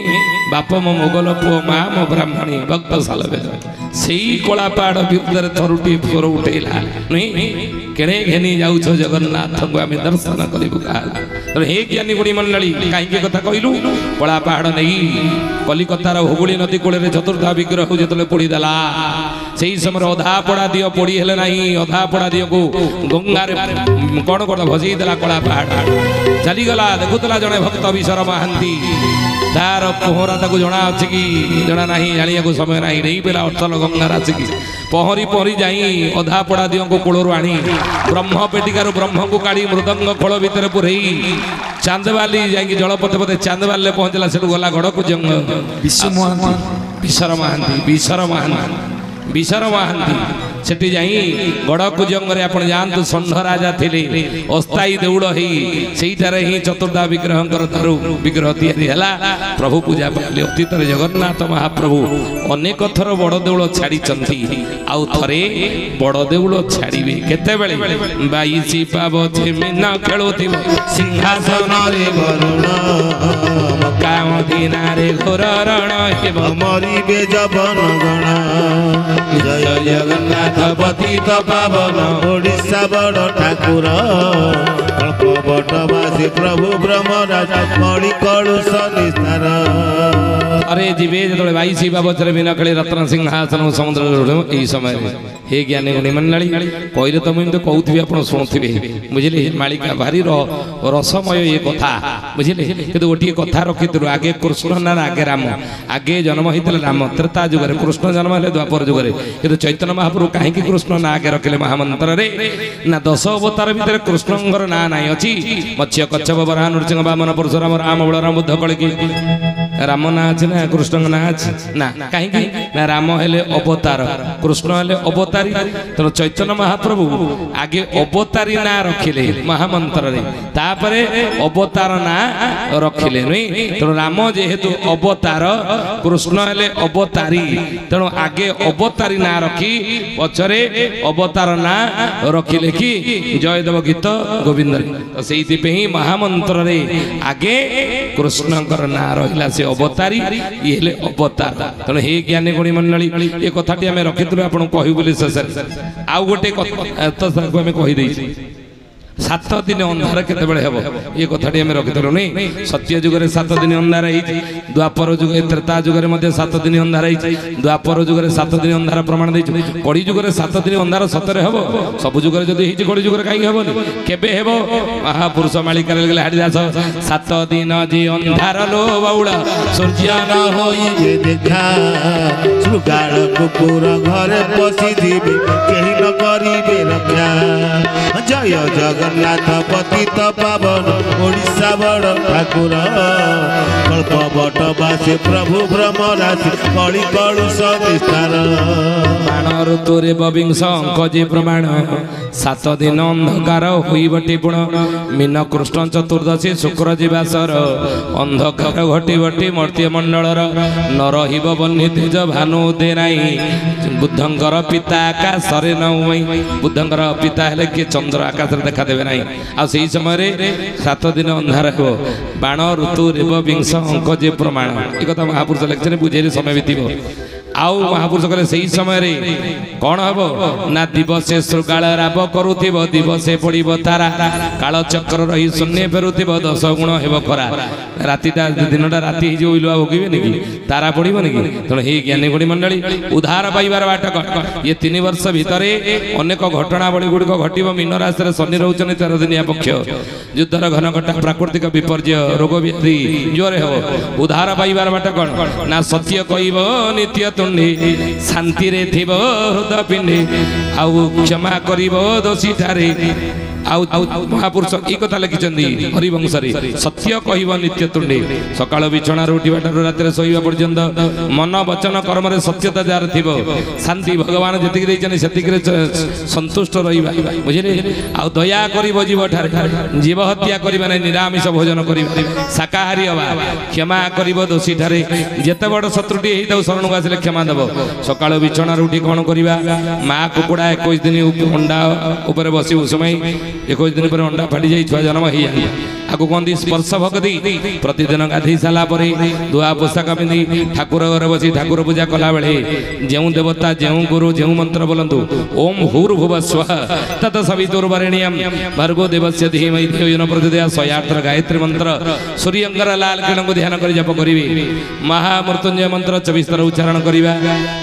[SPEAKER 1] बाप मो मोगल पुओ माँ मो ब्राह्मणी भक्त साला बेग से कला पहाड़ भितर थरुटी फोर उठेला नहीं केणे घेनी जाउछ जगन्नाथ को आम दर्शन करू हे ज्ञानी गुणी मंडली कहीं कथा कहलु कला पहाड़ नहीं कलिकतार हुगुड़ी नदी कूल चतुर्था विग्रह जो पोड़ीदेला से ही समय अधा पड़ा दियो पोड़ी हेले ना अधा पड़ा दियो को गंगार कौन कर भजईदेला कला पहाड़ चलीगला देखुला जड़े भक्त विशर महांती तार पोहरा जना अच्छी कि जना ना जाना समय ना नहीं पेला अर्थल गंगार आसिकी ପହଁରି ପହଁରି ଯାଇ ଅଧା ପଡ଼ା ଦିଅଙ୍କୁ କୂଳରୁ ଆଣି ବ୍ରହ୍ମ ପେଟିକାରୁ ବ୍ରହ୍ମକୁ କାଢ଼ି ମୃଦଙ୍ଗ ଖୋଳ ଭିତରେ ପୁରେଇ ଚାନ୍ଦବାଲି ଯାଇକି ଜଳପଥେ ପଥେ ଚାନ୍ଦବାଲିରେ ପହଞ୍ଚିଲା। ସେଠୁ ଗଲା ଗଡ଼କୁ ଜଙ୍ଗ ବିଶର ମହାନ୍ତି ସେଠି ଯାଇ ଗଡ଼କୁ ଜଙ୍ଗରେ ଆପଣ ଯାଆନ୍ତୁ। ଷଣ୍ଢ ରାଜା ଥିଲେ ଅସ୍ଥାୟୀ ଦେଉଳ ହେଇ ସେଇଠାରେ ହିଁ ଚତୁର୍ଦ୍ଧା ବିଗ୍ରହଙ୍କର ଦାରୁ ବିଗ୍ରହ ତିଆରି ହେଲା। ପ୍ରଭୁ ପୂଜା ପାଇଲେ। ଅତୀତରେ ଜଗନ୍ନାଥ ମହାପ୍ରଭୁ ଅନେକ ଥର ବଡ଼ ଦେଉଳ ଛାଡ଼ିଛନ୍ତି, ଆଉ ଥରେ ବଡ଼ ଦେଉଳ ଛାଡ଼ିବେ। କେତେବେଳେ? 22 ପାବ ମୀନ ଖେଳୁଥିବ ସିଂହାସନରେ ବରୁଣ କାମଦିନାରେ ଘୋର ରଣ ହେବ
[SPEAKER 2] ମରିବେ ଜବନ ଗଣ। ଜୟ ଜଗନ୍ନାଥ ପତିତ ପାବନ ଓଡ଼ିଶା ବଡ଼ ଠାକୁର କଳ୍ପବଟବାସୀ ପ୍ରଭୁ ବ୍ରହ୍ମରାଜ ମଣି କଳୁଷ ନିସ୍ତାର।
[SPEAKER 1] अरे जीवे जो 22 बाबचर बिना खेली रत्न सिंहासन समुद्र यही समय हे ज्ञानी गुणी मंडली कहले तो मुझे कहूथि आप शुणुवे बुझे मालिका भारी रसमय ये कथा बुझे कि गोटे कथा रखी आगे कृष्ण ना आगे राम आगे जन्म होता राम त्रेता जुगे कृष्ण जन्म है द्वापर जुगे कि चैतन्य महाप्रभु कहीं कृष्ण ना आगे रखिले महामंत्र ना 10 अवतार भितर कृष्णर ना ना अच्छी मत्स्य कच्छप वराह नृसिंह वामन परशुराम राम बलराम बुद्ध कलिकी राम ना अच्छी ना कृष्ण ना अच्छी ना कहीं ना राम हेले अवतार कृष्ण हेले अवतारी तेणु चैतन्य महाप्रभु आगे अवतारी ना रखिले महामंत्र तापर अवतार ना रखिले नुई तेणु राम जेहेतु अवतार कृष्ण हेले अवतारी तेणु आगे अवतारी ना रखी पछरे अवतार ना रखिले कि जयदेव गीत गोविंद से महामंत्र आगे कृष्णकर ना रहा से अवतारी ये अवतार तेणु हे ज्ञानी गुणी मंडली ये कथाटी आम रखी आप कहूँ शेष आउ गोटे आम कहीदे 7 दिन अंधार केते हम ये कथाटी आम रखिलु नहीं सत्य जुगे 7 दिन अंधार द्वापर जुगे त्रेता जुगे 7 दिन अंधार द्वापर जुगे 7 दिन अंधार प्रमाण दे कड़ी जुगे 7 दिन अंधार सतरे हम सब जुगे जदि कड़ी जुगे कहीं हेनी केबे हेब महापुरुष मालिका हारिदास 7 दिन जी अंधार लो बउला सूर्य न होई
[SPEAKER 2] देखा सुगाड़ कुकुर घरे पशि जीवे केही न करिबे रक्षा। जय जगन्नाथ पतित पावन ओडिशा बड़ ठाकुर कल्पवटवासी प्रभु ब्रह्मराशि कଳି कलुष निस्तार।
[SPEAKER 1] बाण ऋतुरे बविंश अंकजे प्रमाण 7 दिन अंधकार होइबटी पुण मीन कृष्ण चतुर्दशी शुक्र जीवासर अंधकार घटी बटी मर्त्य मंडलर न रहिब बन्ही तेज भानु उदे नाई बुद्धंकर पिता आकाशरे न उई बुद्धंकर पिता हेले कि चंद्र आकाश देखा देवे ना आ से समय 7 दिन अंधार हो बाण ऋतु रेव विंश अंक जे प्रमाण एक कथा महापुरुष लिखते बुझे समय बीत आउ महापुरुष कहले से समय कौन हम ना दिवसे श्रृगाल राब करुथिब दिवसे पड़ब तारा काल चक्र रही शून्य फेरुथिब 10 गुण हेब खरा रातिटा दिनटा राति उलुआ भोगबे कि तारा पड़बन कि तेणु हे ज्ञानी गुणी मंडली उद्धार पाइबार बाट ये 3 वर्ष भितर अनेक घटनावली गुड़िक घटव मीन राशि शनि रोचन 13 दिनिया पक्ष युद्धर घनघटा प्राकृतिक विपर्य रोग व्याधि जोरे हो उद्धार पाइबार बाट कौन ना सत्य कहब नित्य तुंडी शांति रे थिब हृदय पिंडी आउ क्षमा करिब दोषी ठारे महापुरुष ये कथा लिखिं हरिवंश सत्य कहब नित्य तुंडी सकाल बिछणार उठा रात शोवा पर्यंत मन वचन कर्म सत्यता जार थी शांति भगवान जी संतुष्ट रहा बुझे आ दया कर जीव ठार जीव हत्या करवा ना निरामिष भोजन कर शाकाहारी हवा क्षमा कर दोषी ठारे जिते बड़ शत्रुटी हो शरण को आसिले क्षमा देव सकाल बिछणार उठी कौन करवा माँ कुकुड़ा 21 दिन अंडा उपर बस उषुमाई 21 दिन पर अंडा फाटी जाए छुआ जन्म हो आपको कहती स्पर्श भक्ति प्रतिदिन गाधे सारापर धुआ पोशाक पिंधि ठाकुर घर बसी ठाकुर पूजा कला बेले जो देवता जो गुरु जो मंत्र बोलतु ओम भूर्भुव स्वः तत्सवितुर्वरेण्यं भर्गो देवस्य धीमहि धियो यो न प्रचोदयात् 108 गायत्री मंत्र सूर्यंकर लाल किरण को ध्यान कर जप करी महामृत्युंजय मंत्र 24 थर उच्चारण करवा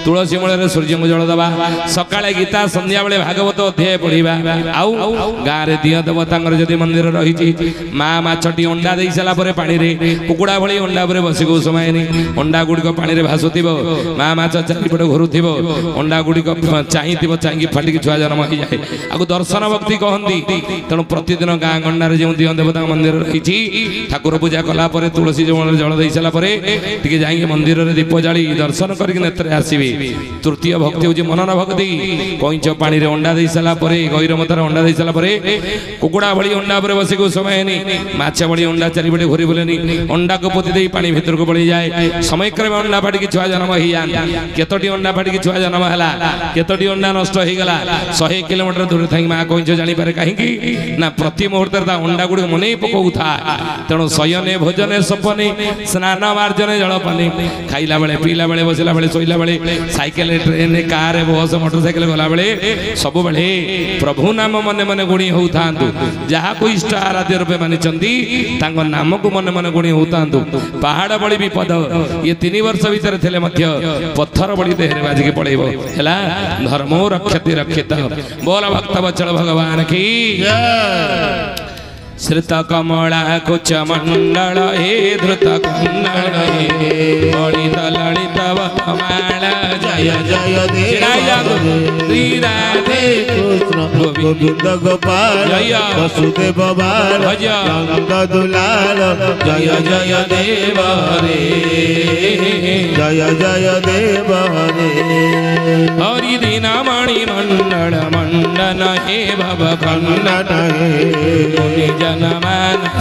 [SPEAKER 1] तुलसी मूल सूर्य को जल दबा सकाळे गीता संध्या बेले भागवत अध्याय पढ़ा आउ गाँव दिय देवता जदि मंदिर रही माँ ମାଛଟି ଅଣ୍ଡା ଦେଇ ସାରିଲା ପରେ ପାଣିରେ କୁକୁଡ଼ା ଭଳି ଅଣ୍ଡା ଉପରେ ବସିକୁ ସମୟନି ଅଣ୍ଡା ଗୁଡ଼ିକ ପାଣିରେ ଭାସୁଥିବ ମା ମାଛ ଚାରିପଟେ ଘୁରୁଥିବ ଅଣ୍ଡା ଗୁଡ଼ିକ ଚାହିଁଥିବ ଚାହିଁକି ଫାଟିକି ଛୁଆ ଜନ୍ମ ହେଇଯାଏ ଆକୁ ଦର୍ଶନ ଭକ୍ତି କହନ୍ତି ତେଣୁ ପ୍ରତିଦିନ ଗାଁ ଗଣ୍ଡାରେ ଯେଉଁ ଦିଅଁ ଦେବତା ମନ୍ଦିର ରହିଛି ଠାକୁର ପୂଜା କଲା ପରେ ତୁଳସୀ ଜଳ ଦେଇ ସାରିଲା ପରେ ଟିକେ ଯାଇକି ମନ୍ଦିରରେ ଦୀପ ଜାଳି ଦର୍ଶନ କରିକି ନେତ୍ରରେ ଆସିବେ ତୃତୀୟ ଭକ୍ତି ହେଉଛି ମନନ ଭକ୍ତି କଇଁଚ ପାଣିରେ ଅଣ୍ଡା ଦେଇ ସାରିଲା ପରେ ଗୈରମତାର ଅଣ୍ଡା ଦେଇ ସାରିଲା ପରେ କୁକୁଡ଼ା ଭଳି ଅଣ୍ଡା ଉପରେ ବସିକୁ ସମୟନି ମାଛ ଭଳି ଅଣ୍ଡା ଚାରିପଟେ ଘୁରି ବୁଲେନି ଅଣ୍ଡାକୁ ପୋତି ଦେଇ ପାଣି ଭିତରକୁ ପଳେଇଯାଏ ସମୟକ୍ରମେ ଅଣ୍ଡା ଫାଟିକି ଛୁଆ ଜନ୍ମ ହେଇଯାଆନ୍ତି କେତୋଟି ଅଣ୍ଡା ଫାଟିକି ଛୁଆ ଜନ୍ମ ହେଲା କେତୋଟି ଅଣ୍ଡା ନଷ୍ଟ ହେଇଗଲା 100 କିଲୋମିଟର ଦୂରରେ ଥାଇ ମା କଇଁଚ ଜାଣିପାରେ କାହିଁକି ନା ପ୍ରତି ମୁହୂର୍ତ୍ତରେ ତା ଅଣ୍ଡା ଗୁଡ଼ିକ ମନେ ପକାଉଥାଏ ତେଣୁ ଶୟନେ ଭୋଜନେ ସପନେ ସ୍ନାନ ମାର୍ଜନେ ଜଳପାନେ ଖାଇଲା ବେଳେ ପିଇଲା ବେଳେ ବସିଲା ବେଳେ ଶୋଇଲା ବେଳେ cycle train car bus motor cycle ଗଲାବେଳେ ସବୁବେଳେ ପ୍ରଭୁ ନାମ ମନେ ମନେ ଗୁଣି ହଉଥାନ୍ତୁ ଯାହାକୁ ଇଷ୍ଟ ଆରାଧ୍ୟ ରୂପେ ମାନିଛନ୍ତି ତାଙ୍କ ନାମକୁ ମନେ ମନେ ଗୁଣି ହଉଥାନ୍ତୁ ପାହାଡ଼ ଭଳି ବିପଦ ଇଏ 3 ବର୍ଷ ଭିତରେ ଥିଲେ ମଧ୍ୟ ପଥର ଭଳି ଦେହରେ ବାଜିକି ପଳେଇବ ହେଲା ଧର୍ମୋ ରକ୍ଷତି ରକ୍ଷିତ ବୋଲ ଭକ୍ତ ବଚଳ ଭଗବାନ କି श्रुत कमला कुच मंडल हे धृत कुंडल हे ललित ललित वमाल जय जय देव श्री राधे
[SPEAKER 2] कृष्ण गोविंद गोपाल वसुदेव बाल नंद दुलाल
[SPEAKER 1] जय जय देव रे
[SPEAKER 2] जय जय देव रे
[SPEAKER 1] हरि दीन मणि मंडल मंडन हे भव खंडन हे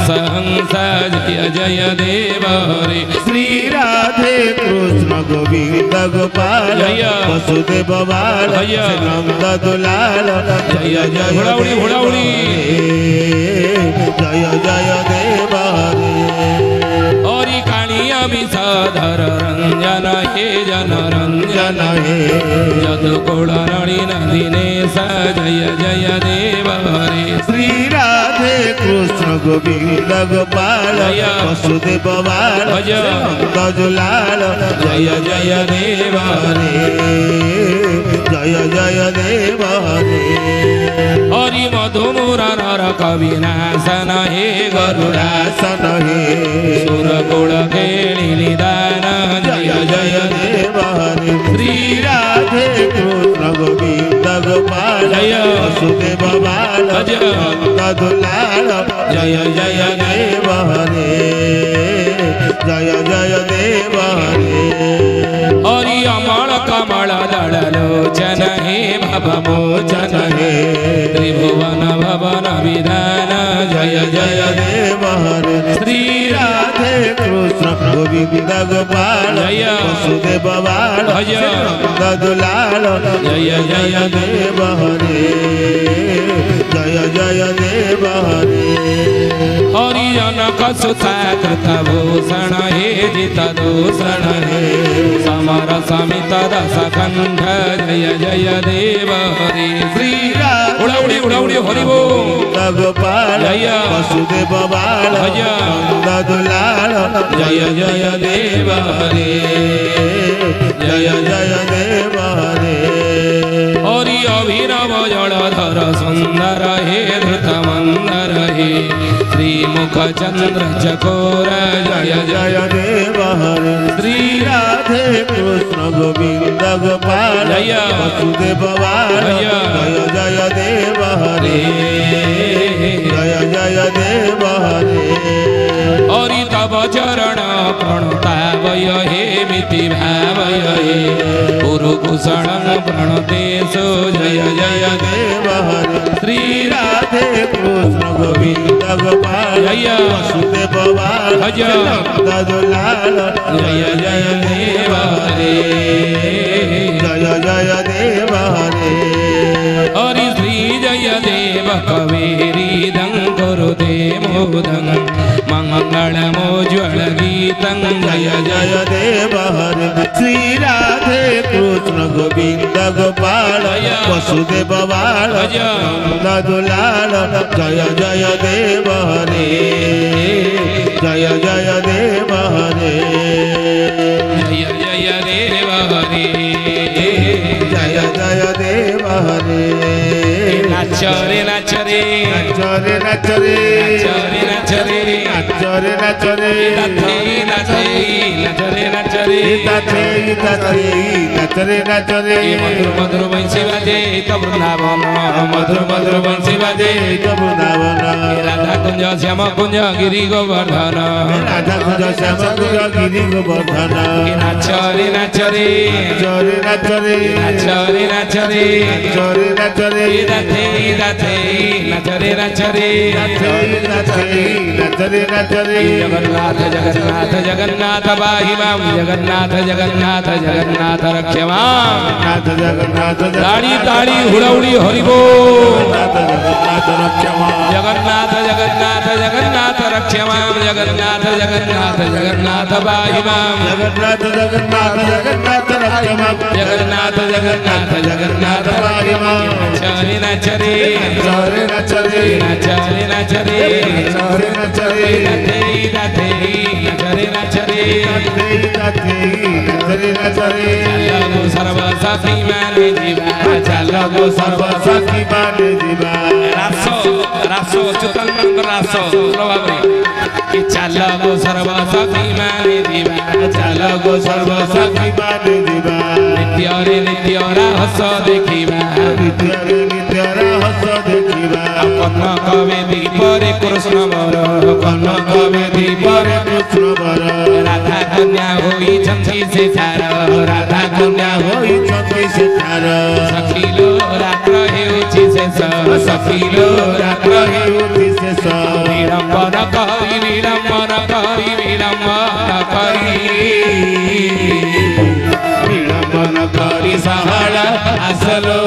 [SPEAKER 1] सहंस जय जय देव हरे
[SPEAKER 2] श्री राधे कृष्ण गोविंद गोपाल वसुदेव बाल नंद दुलाल
[SPEAKER 1] जय जय हुड़ाउड़ी
[SPEAKER 2] जय जय देव हरे
[SPEAKER 1] हरि कालिया विषधर रंजन हे जन रंजन हे यदुकुल नलिन दिनेश जय जय देव हरे
[SPEAKER 2] श्री राधे कृष्ण गोविंद गोपाल वसुदेव बाल नंद दुलाल
[SPEAKER 1] जय जय देव हरे
[SPEAKER 2] जय जय देव हरे
[SPEAKER 1] हरि मधुमुर नर कविनाशन हे गरुडासन
[SPEAKER 2] हे
[SPEAKER 1] सुरकुल खेली निदान जय जय
[SPEAKER 2] देव हरे श्री राधे कृष्ण गोविंद गोपाल वसुदेव बाल नंद दुलाल
[SPEAKER 1] जय जय
[SPEAKER 2] देव हरे जय जय देव हरे
[SPEAKER 1] हरि अमल कमल दल लोचन हे भव मोचन हे त्रिभुवन भवन विधान जय जय
[SPEAKER 2] देव हरे श्री राधे कृष्ण गोविंद गोपाल वसुदेव बाल नंद दुलाल
[SPEAKER 1] जय जय
[SPEAKER 2] देव हरे जय जय देव हरे
[SPEAKER 1] हरि जनक सुता कृत भूषण हे जित दूषण हे समर समित दस कंठ जय जय देव हरे श्री उड़ाउड़ी उड़ाउड़ी हरि बोल
[SPEAKER 2] गोपाल वसुदेव बाल नंद दुलाल
[SPEAKER 1] जय जय देव हरे
[SPEAKER 2] जय जय देव हरे
[SPEAKER 1] हरि अभिनव जलधर सुंदर हे धृत मंदर हे श्रीमुख चंद्र चकोर जय
[SPEAKER 2] जय देव हरे श्री राधे कृष्ण गोविंद गोपाल वसुदेव बाल जय जय देव हरे जय जय देव हरे
[SPEAKER 1] हरि तव चरण प्रणतावय हे मिति भावय हे गुरु कुशलं प्रणतेषु जय जय
[SPEAKER 2] देव हरे श्री राधे कृष्ण गोविंद गोपाल वसुदेव बाल नंद दुलाल
[SPEAKER 1] जय जय देव हरे
[SPEAKER 2] जय जय देव हरे
[SPEAKER 1] हरि श्री जय देव कवेरी दंकुरुते मोदं मंगलमोज्वल गीतं जय
[SPEAKER 2] जय देव हरे श्री राधे कृष्ण गोविंद गोपाल वसुदेव बाल नंद दुलाल जय जय देव हरे जय जय देव हरे
[SPEAKER 1] जय जय देव हरे
[SPEAKER 2] जय जय देव हरे
[SPEAKER 1] नाच रे नाच रे
[SPEAKER 2] नाच रे नाच रे
[SPEAKER 1] नाच रे नाच रे
[SPEAKER 2] ନାଚରେ ନାଚରେ
[SPEAKER 1] ନାଚରେ ନାଚରେ
[SPEAKER 2] ନାଚରେ ନାଚରେ
[SPEAKER 1] ମଧୁର ମଧୁର ବଂଶୀ ବାଜେ ତ ବୃନ୍ଦାବନ ମଧୁର ମଧୁର ବଂଶୀ ବାଜେ
[SPEAKER 2] ତ ବୃନ୍ଦାବନ
[SPEAKER 1] ରାଧା କୁଞ୍ଜ ଶ୍ୟାମ କୁଞ୍ଜ ଗିରି ଗୋବର୍ଦ୍ଧନ
[SPEAKER 2] ରାଧା କୁଞ୍ଜ ଶ୍ୟାମ କୁଞ୍ଜ ଗିରି ଗୋବର୍ଦ୍ଧନ
[SPEAKER 1] ନାଚରେ ନାଚରେ
[SPEAKER 2] ନାଚରେ ନାଚରେ
[SPEAKER 1] ନାଚରେ ନାଚରେ
[SPEAKER 2] ନାଚରେ ନାଚରେ
[SPEAKER 1] ରାଧେ ରାଧେ ନାଚରେ ନାଚରେ
[SPEAKER 2] ନାଚରେ ନାଚରେ
[SPEAKER 1] ଜଗନ୍ନାଥ ଜଗନ୍ନାଥ ଜଗନ୍ନାଥ ବାହି ମାಂ ଜଗନ୍ନାଥ ଜଗନ୍ନାଥ ଜଗନ୍ନାଥ ରକ୍ଷ ମାಂ
[SPEAKER 2] ନାଥ ଜଗନ୍ନାଥ
[SPEAKER 1] ତାଳି ତାଳି ହୁଡ଼ଉଡ଼ି ହରି ବୋଲ
[SPEAKER 2] ଜଗନ୍ନାଥ ରକ୍ଷ
[SPEAKER 1] ଜଗନ୍ନାଥ ଜଗନ୍ନାଥ ଜଗନ୍ନାଥ ରକ୍ଷ ମାಂ ଜଗନ୍ନାଥ ଜଗନ୍ନାଥ ଜଗନ୍ନାଥ ବାହି ମାಂ
[SPEAKER 2] ଜଗନ୍ନାଥ ଜଗନ୍ନାଥ ଜଗନ୍ନାଥ ରକ୍ଷ
[SPEAKER 1] ଜଗନ୍ନାଥ ଜଗନ୍ନାଥ ଜଗନ୍ନାଥ ବାହି ମାಂ ନାଚରେ ନାଚରେ
[SPEAKER 2] ନାଚରେ ନାଚରେ
[SPEAKER 1] ନାଚରେ ନାଚରେ
[SPEAKER 2] ନାଚରେ ନାଚରେ
[SPEAKER 1] ରାଧେ ରାଧେ ନାଚରେ ନାଚରେ
[SPEAKER 2] ନାଚରେ ନାଚରେ
[SPEAKER 1] ଚାଲଗୋ ସର୍ବ ସାଥୀ ମାନେ ଯିବା ଚାଲଗୋ ସର୍ବ
[SPEAKER 2] ସାଥୀ ମାନେ ଯିବା
[SPEAKER 1] ରାସ ରାସ ଅଚ୍ୟୁତାନନ୍ଦଙ୍କ ରାସ ପ୍ରଭାବରେ କି ଚାଲଗୋ ସର୍ବ ସାଥୀ ମାନେ ଯିବା ଚାଲଗୋ ସର୍ବ
[SPEAKER 2] ସାଥୀ ମାନେ ଯିବା
[SPEAKER 1] ନିତ୍ୟରେ ନିତ୍ୟ ରହସ ଦେଖିବା
[SPEAKER 2] ନିତ୍ୟରେ ନିତ୍ୟର ହସ ଦେଖିବା
[SPEAKER 1] କନକ ବେଦୀ ପରେ କୃଷ୍ଣ ବର କନକ ବେଦୀ ପରେ
[SPEAKER 2] କୃଷ୍ଣ ବର
[SPEAKER 1] ରାଧା କନ୍ୟା ହୋଇଛନ୍ତି ସେଠାର ରାଧା କନ୍ୟା
[SPEAKER 2] ହୋଇଛନ୍ତି ସେଠାର
[SPEAKER 1] ସଖିଲୋ ରାତ୍ର ହେଉଛି ଶେଷ ସଖିଲୋ ରାତ୍ର
[SPEAKER 2] ହେଉଛି ଶେଷ
[SPEAKER 1] ବିଡ଼ମ୍ବନ କରି ବିଡ଼ମ୍ବନ କରି ବିଡ଼ମ୍ବନ କରି
[SPEAKER 2] ବିଳମ୍ବନ କରି
[SPEAKER 1] ସହଳ ଆସଲୋ